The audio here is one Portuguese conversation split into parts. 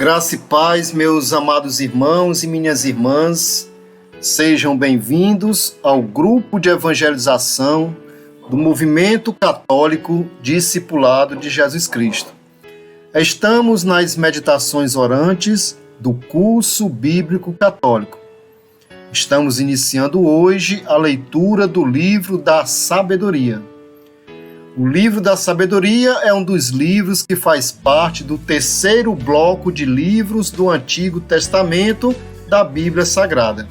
Graça e paz, meus amados irmãos e minhas irmãs, sejam bem-vindos ao grupo de evangelização do Movimento Católico Discipulado de Jesus Cristo. Estamos nas meditações orantes do curso bíblico católico. Estamos iniciando hoje a leitura do livro da Sabedoria. O livro da Sabedoria é um dos livros que faz parte do terceiro bloco de livros do Antigo Testamento da Bíblia Sagrada.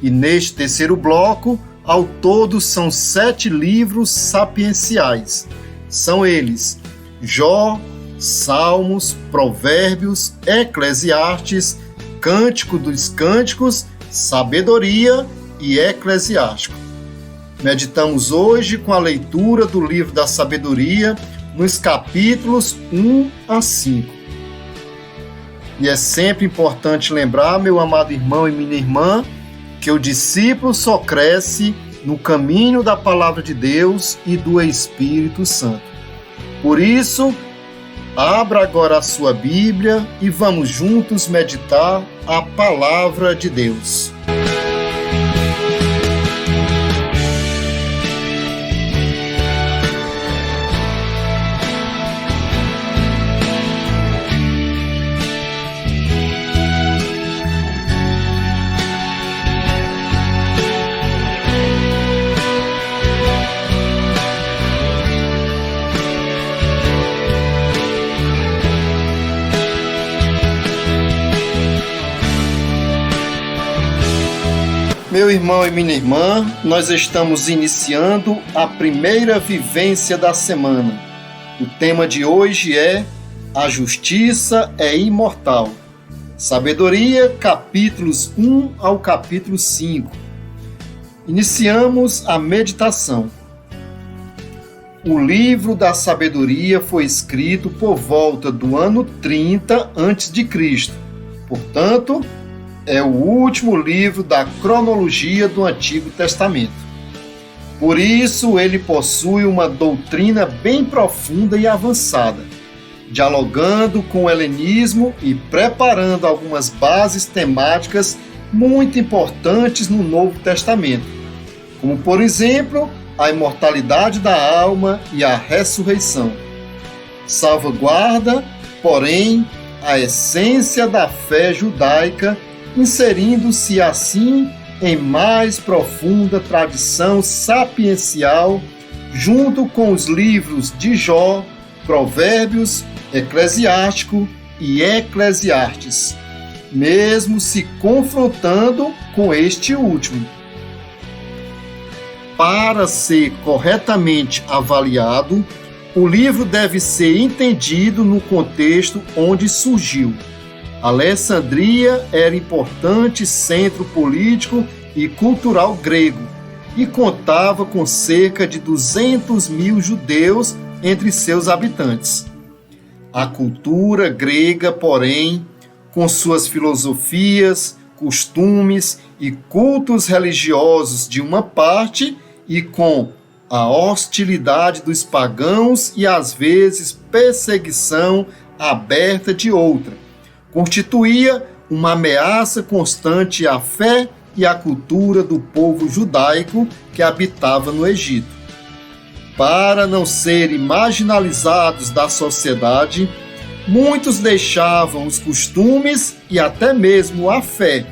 E neste terceiro bloco, ao todo são 7 livros sapienciais. São eles: Jó, Salmos, Provérbios, Eclesiastes, Cântico dos Cânticos, Sabedoria e Eclesiástico. Meditamos hoje com a leitura do livro da Sabedoria nos capítulos 1 a 5. E é sempre importante lembrar, meu amado irmão e minha irmã, que o discípulo só cresce no caminho da palavra de Deus e do Espírito Santo. Por isso, abra agora a sua Bíblia e vamos juntos meditar a palavra de Deus. Meu irmão e minha irmã, nós estamos iniciando a primeira vivência da semana. O tema de hoje é A Justiça é Imortal. Sabedoria, capítulos 1 ao capítulo 5. Iniciamos a meditação. O livro da Sabedoria foi escrito por volta do ano 30 a.C. Portanto, é o último livro da cronologia do Antigo Testamento. Por isso, ele possui uma doutrina bem profunda e avançada, dialogando com o helenismo e preparando algumas bases temáticas muito importantes no Novo Testamento, como, por exemplo, a imortalidade da alma e a ressurreição. Salvaguarda, porém, a essência da fé judaica, inserindo-se assim em mais profunda tradição sapiencial, junto com os livros de Jó, Provérbios, Eclesiástico e Eclesiastes, mesmo se confrontando com este último. Para ser corretamente avaliado, o livro deve ser entendido no contexto onde surgiu. Alessandria era importante centro político e cultural grego e contava com cerca de 200 mil judeus entre seus habitantes. A cultura grega, porém, com suas filosofias, costumes e cultos religiosos de uma parte e com a hostilidade dos pagãos e, às vezes, perseguição aberta de outra, constituía uma ameaça constante à fé e à cultura do povo judaico que habitava no Egito. Para não serem marginalizados da sociedade, muitos deixavam os costumes e até mesmo a fé,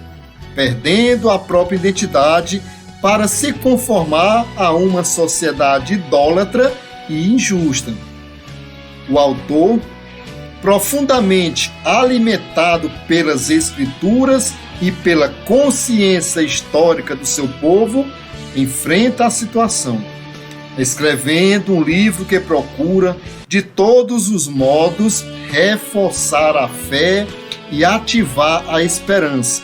perdendo a própria identidade para se conformar a uma sociedade idólatra e injusta. O autor, profundamente alimentado pelas Escrituras e pela consciência histórica do seu povo, enfrenta a situação, escrevendo um livro que procura, de todos os modos, reforçar a fé e ativar a esperança,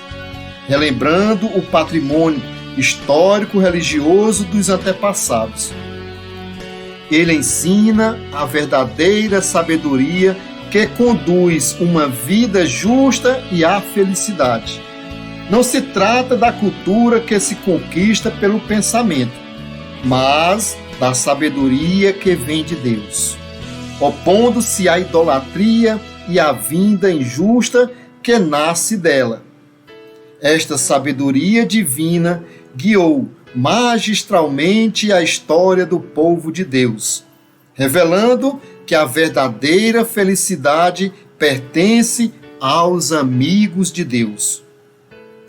relembrando o patrimônio histórico-religioso dos antepassados. Ele ensina a verdadeira sabedoria que conduz uma vida justa e à felicidade. Não se trata da cultura que se conquista pelo pensamento, mas da sabedoria que vem de Deus. Opondo-se à idolatria, e a vinda injusta que nasce dela. Esta sabedoria divina guiou magistralmente a história do povo de Deus, revelando que a verdadeira felicidade pertence aos amigos de Deus.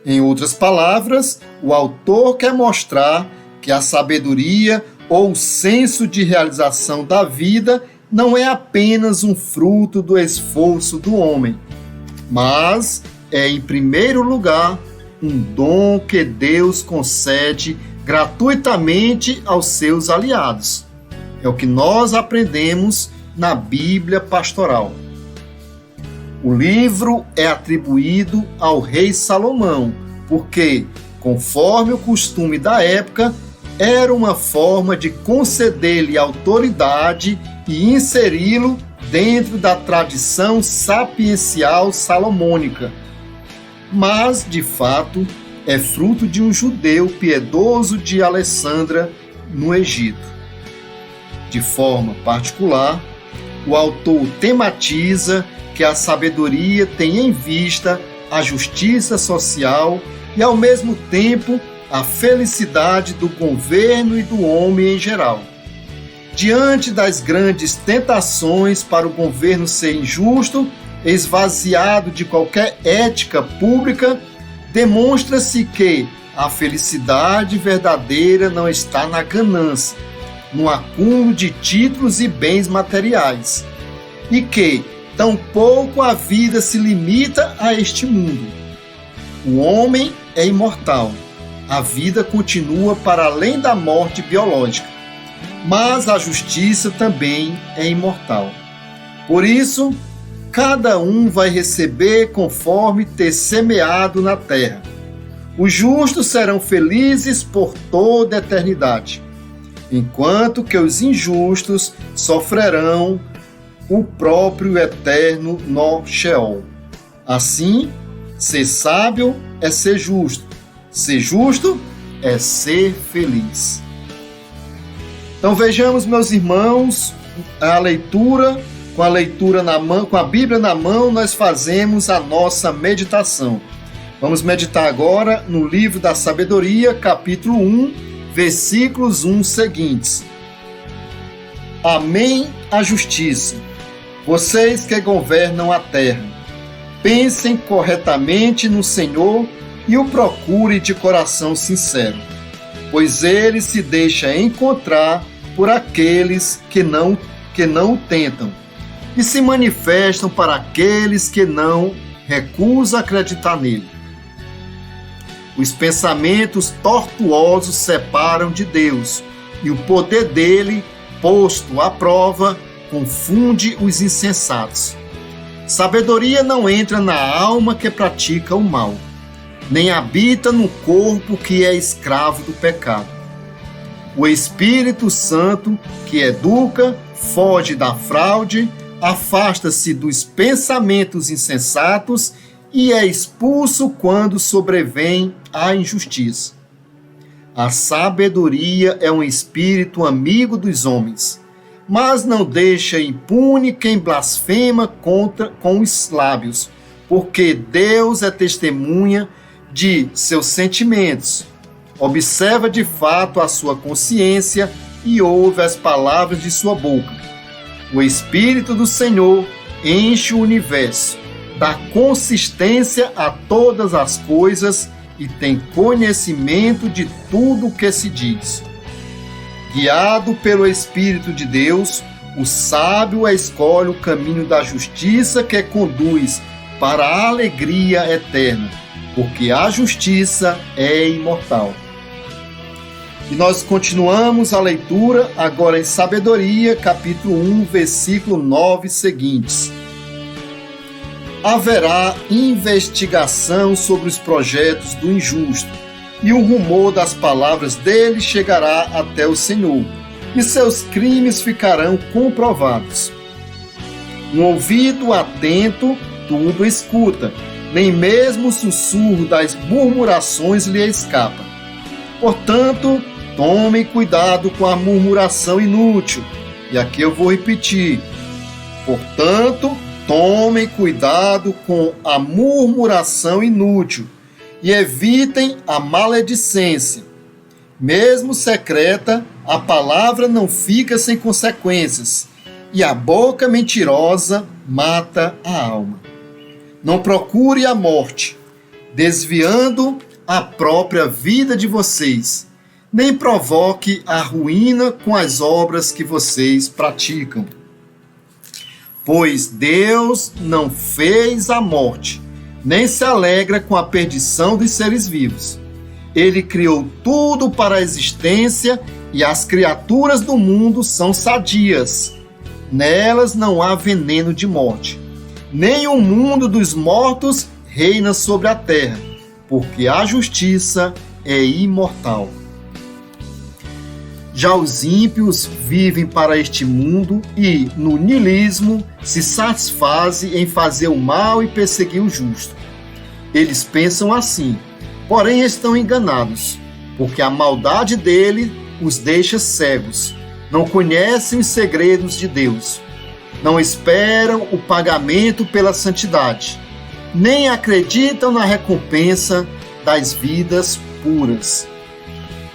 Em outras palavras, o autor quer mostrar que a sabedoria ou o senso de realização da vida não é apenas um fruto do esforço do homem, mas é, em primeiro lugar, um dom que Deus concede gratuitamente aos seus aliados. É o que nós aprendemos na Bíblia Pastoral. O livro é atribuído ao rei Salomão, porque, conforme o costume da época, era uma forma de conceder-lhe autoridade e inseri-lo dentro da tradição sapiencial salomônica. Mas, de fato, é fruto de um judeu piedoso de Alessandra, no Egito. De forma particular, o autor tematiza que a sabedoria tem em vista a justiça social e, ao mesmo tempo, a felicidade do governo e do homem em geral. Diante das grandes tentações para o governo ser injusto, esvaziado de qualquer ética pública, demonstra-se que a felicidade verdadeira não está na ganância, no acúmulo de títulos e bens materiais, e que tampouco a vida se limita a este mundo. O homem é imortal, a vida continua para além da morte biológica, mas a justiça também é imortal. Por isso, cada um vai receber conforme ter semeado na terra. Os justos serão felizes por toda a eternidade, enquanto que os injustos sofrerão o próprio eterno no Sheol. Assim, ser sábio é ser justo é ser feliz. Então vejamos, meus irmãos, a leitura, com a leitura na mão, com a Bíblia na mão, nós fazemos a nossa meditação. Vamos meditar agora no livro da Sabedoria, capítulo 1, versículos 1 seguintes. Amém a justiça. Vocês que governam a terra, pensem corretamente no Senhor e o procure de coração sincero, pois ele se deixa encontrar por aqueles que não o tentam, e se manifestam para aqueles que não recusam acreditar nele. Os pensamentos tortuosos separam de Deus, e o poder dele, posto à prova, confunde os insensatos. Sabedoria não entra na alma que pratica o mal, nem habita no corpo que é escravo do pecado. O Espírito Santo, que educa, foge da fraude, afasta-se dos pensamentos insensatos e é expulso quando sobrevém a injustiça. A sabedoria é um espírito amigo dos homens, mas não deixa impune quem blasfema com os lábios, porque Deus é testemunha de seus sentimentos, observa de fato a sua consciência e ouve as palavras de sua boca. O Espírito do Senhor enche o universo, dá consistência a todas as coisas e tem conhecimento de tudo o que se diz. Guiado pelo Espírito de Deus, o sábio escolhe o caminho da justiça que conduz para a alegria eterna, porque a justiça é imortal. E nós continuamos a leitura agora em Sabedoria, capítulo 1, versículo 9 seguintes. Haverá investigação sobre os projetos do injusto, e o rumor das palavras dele chegará até o Senhor, e seus crimes ficarão comprovados. Um ouvido atento tudo escuta, nem mesmo o sussurro das murmurações lhe escapa. Portanto, tomem cuidado com a murmuração inútil. E aqui eu vou repetir. Portanto, Tomem cuidado com a murmuração inútil e evitem a maledicência. Mesmo secreta, a palavra não fica sem consequências, e a boca mentirosa mata a alma. Não procure a morte, desviando a própria vida de vocês, nem provoque a ruína com as obras que vocês praticam. Pois Deus não fez a morte, nem se alegra com a perdição dos seres vivos. Ele criou tudo para a existência e as criaturas do mundo são sadias. Nelas não há veneno de morte. Nem o mundo dos mortos reina sobre a terra, porque a justiça é imortal. Já os ímpios vivem para este mundo e, no niilismo, se satisfazem em fazer o mal e perseguir o justo. Eles pensam assim, porém estão enganados, porque a maldade dele os deixa cegos. Não conhecem os segredos de Deus. Não esperam o pagamento pela santidade, nem acreditam na recompensa das vidas puras.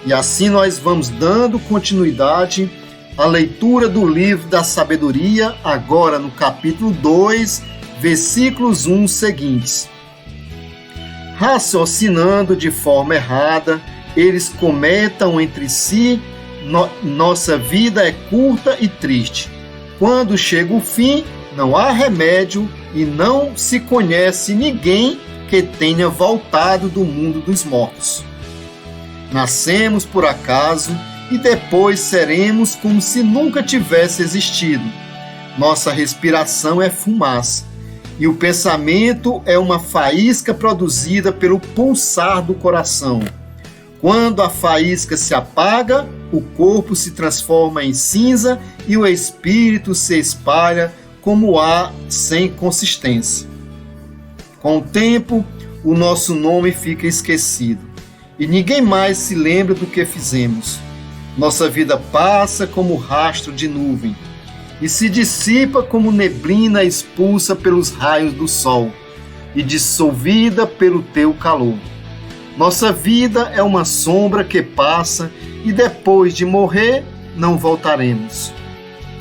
E assim nós vamos dando continuidade à leitura do livro da sabedoria, agora no capítulo 2, versículos 1 seguintes. Raciocinando de forma errada, eles comentam entre si: nossa vida é curta e triste. Quando chega o fim, não há remédio e não se conhece ninguém que tenha voltado do mundo dos mortos. Nascemos por acaso e depois seremos como se nunca tivesse existido. Nossa respiração é fumaça e o pensamento é uma faísca produzida pelo pulsar do coração. Quando a faísca se apaga, o corpo se transforma em cinza e o espírito se espalha como ar sem consistência. Com o tempo, o nosso nome fica esquecido e ninguém mais se lembra do que fizemos. Nossa vida passa como rastro de nuvem e se dissipa como neblina expulsa pelos raios do sol e dissolvida pelo teu calor. Nossa vida é uma sombra que passa e depois de morrer não voltaremos.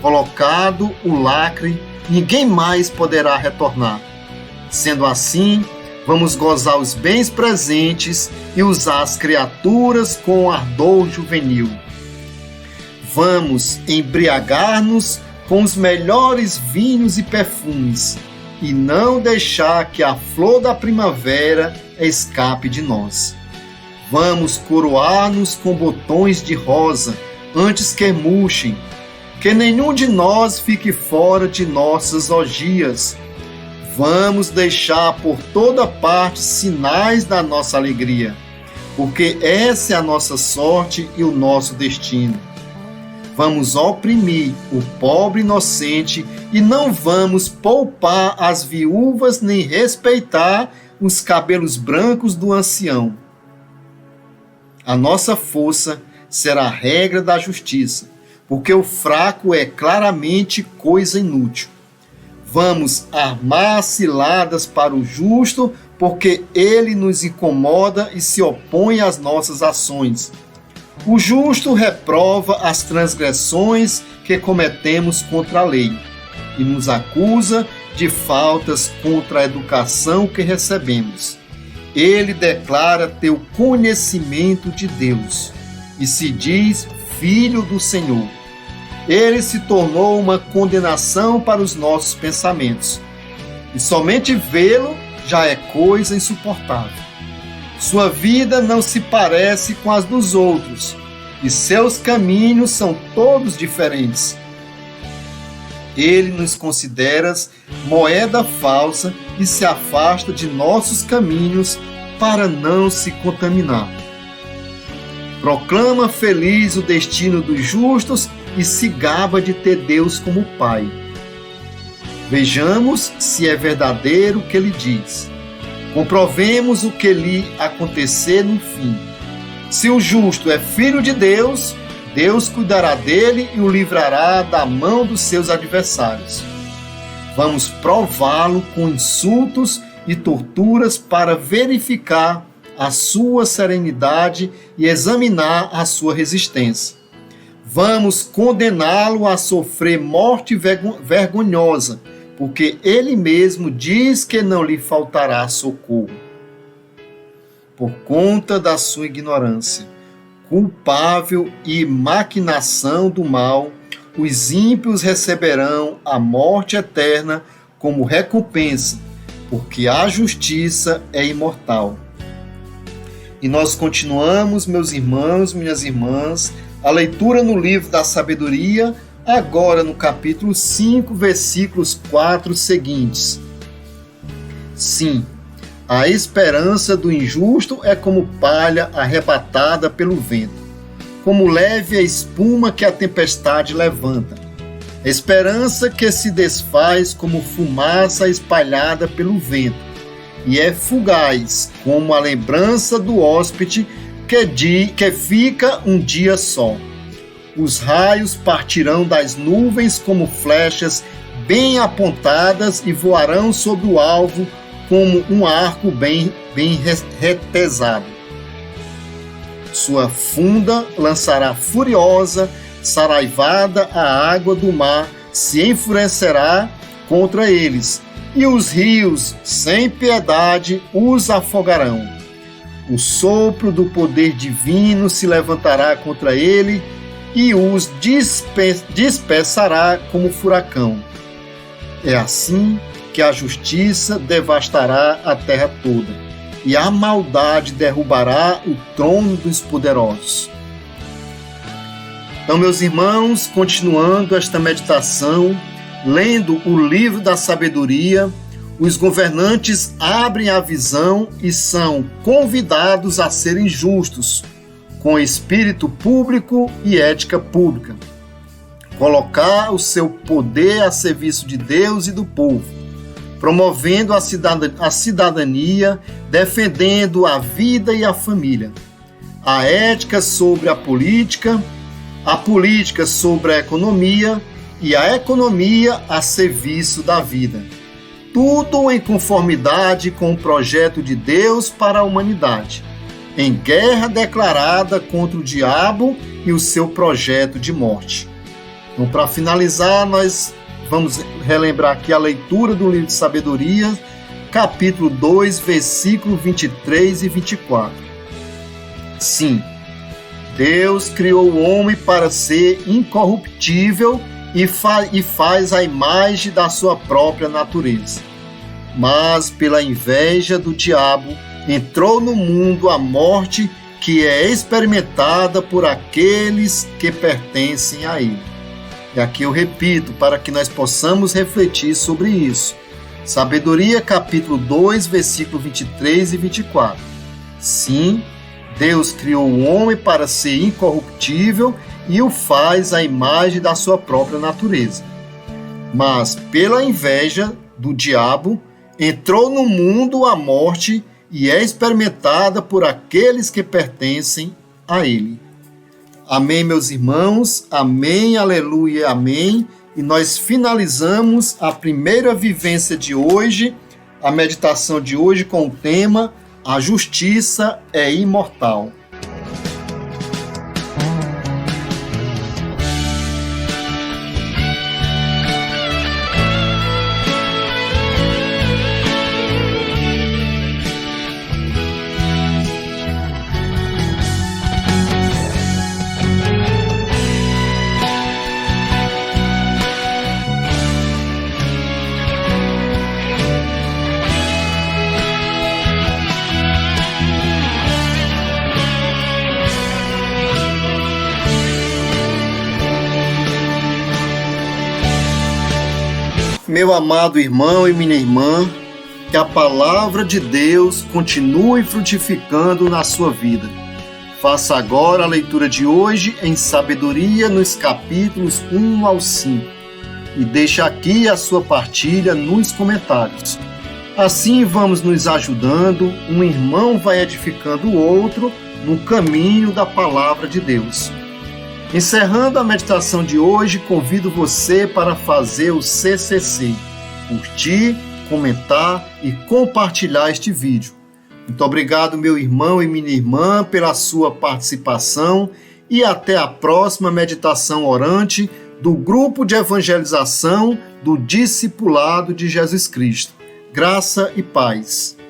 Colocado o lacre, ninguém mais poderá retornar. Sendo assim, vamos gozar os bens presentes e usar as criaturas com ardor juvenil. Vamos embriagar-nos com os melhores vinhos e perfumes e não deixar que a flor da primavera escape de nós. Vamos coroar-nos com botões de rosa antes que murchem, que nenhum de nós fique fora de nossas orgias. Vamos deixar por toda parte sinais da nossa alegria, porque essa é a nossa sorte e o nosso destino. Vamos oprimir o pobre inocente e não vamos poupar as viúvas nem respeitar os cabelos brancos do ancião. A nossa força será a regra da justiça, porque o fraco é claramente coisa inútil. Vamos armar ciladas para o justo, porque ele nos incomoda e se opõe às nossas ações. O justo reprova as transgressões que cometemos contra a lei e nos acusa de faltas contra a educação que recebemos. Ele declara ter o conhecimento de Deus e se diz filho do Senhor. Ele se tornou uma condenação para os nossos pensamentos, e somente vê-lo já é coisa insuportável. Sua vida não se parece com as dos outros, e seus caminhos são todos diferentes. Ele nos considera moeda falsa e se afasta de nossos caminhos para não se contaminar. Proclama feliz o destino dos justos e se gaba de ter Deus como Pai. Vejamos se é verdadeiro o que ele diz. Comprovemos o que lhe acontecer no fim. Se o justo é filho de Deus, Deus cuidará dele e o livrará da mão dos seus adversários. Vamos prová-lo com insultos e torturas para verificar a sua serenidade e examinar a sua resistência. Vamos condená-lo a sofrer morte vergonhosa, porque ele mesmo diz que não lhe faltará socorro. Por conta da sua ignorância, culpável e maquinação do mal, os ímpios receberão a morte eterna como recompensa, porque a justiça é imortal. E nós continuamos, meus irmãos, minhas irmãs, a leitura no livro da sabedoria, agora no capítulo 5, versículos 4 seguintes. Sim, a esperança do injusto é como palha arrebatada pelo vento, como leve a espuma que a tempestade levanta. A esperança que se desfaz como fumaça espalhada pelo vento, e é fugaz como a lembrança do hóspede que fica um dia só. Os raios partirão das nuvens como flechas bem apontadas e voarão sobre o alvo como um arco bem retesado. Sua funda lançará furiosa, saraivada, a água do mar se enfurecerá contra eles, e os rios, sem piedade, os afogarão. O sopro do poder divino se levantará contra ele e os dispersará como furacão. É assim que a justiça devastará a terra toda, e a maldade derrubará o trono dos poderosos. Então, meus irmãos, continuando esta meditação, lendo o livro da sabedoria, os governantes abrem a visão e são convidados a serem justos, com espírito público e ética pública. Colocar o seu poder a serviço de Deus e do povo, promovendo a cidadania, defendendo a vida e a família. A ética sobre a política sobre a economia e a economia a serviço da vida. Tudo em conformidade com o projeto de Deus para a humanidade, em guerra declarada contra o diabo e o seu projeto de morte. Então, para finalizar, nós vamos relembrar aqui a leitura do livro de sabedoria, capítulo 2, versículos 23 e 24. Sim, Deus criou o homem para ser incorruptível e faz a imagem da sua própria natureza. Mas, pela inveja do diabo, entrou no mundo a morte que é experimentada por aqueles que pertencem a ele. E aqui eu repito, para que nós possamos refletir sobre isso. Sabedoria, capítulo 2, versículo 23 e 24. Sim, Deus criou o homem para ser incorruptível e o faz à imagem da sua própria natureza. Mas, pela inveja do diabo, entrou no mundo a morte e é experimentada por aqueles que pertencem a ele. Amém, meus irmãos? Amém, aleluia, amém. E nós finalizamos a primeira vivência de hoje, a meditação de hoje com o tema A Justiça é Imortal. Meu amado irmão e minha irmã, que a palavra de Deus continue frutificando na sua vida. Faça agora a leitura de hoje em sabedoria nos capítulos 1 ao 5 e deixe aqui a sua partilha nos comentários. Assim vamos nos ajudando, um irmão vai edificando o outro no caminho da palavra de Deus. Encerrando a meditação de hoje, convido você para fazer o CCC, curtir, comentar e compartilhar este vídeo. Muito obrigado, meu irmão e minha irmã, pela sua participação e até a próxima meditação orante do grupo de evangelização do Discipulado de Jesus Cristo. Graça e paz.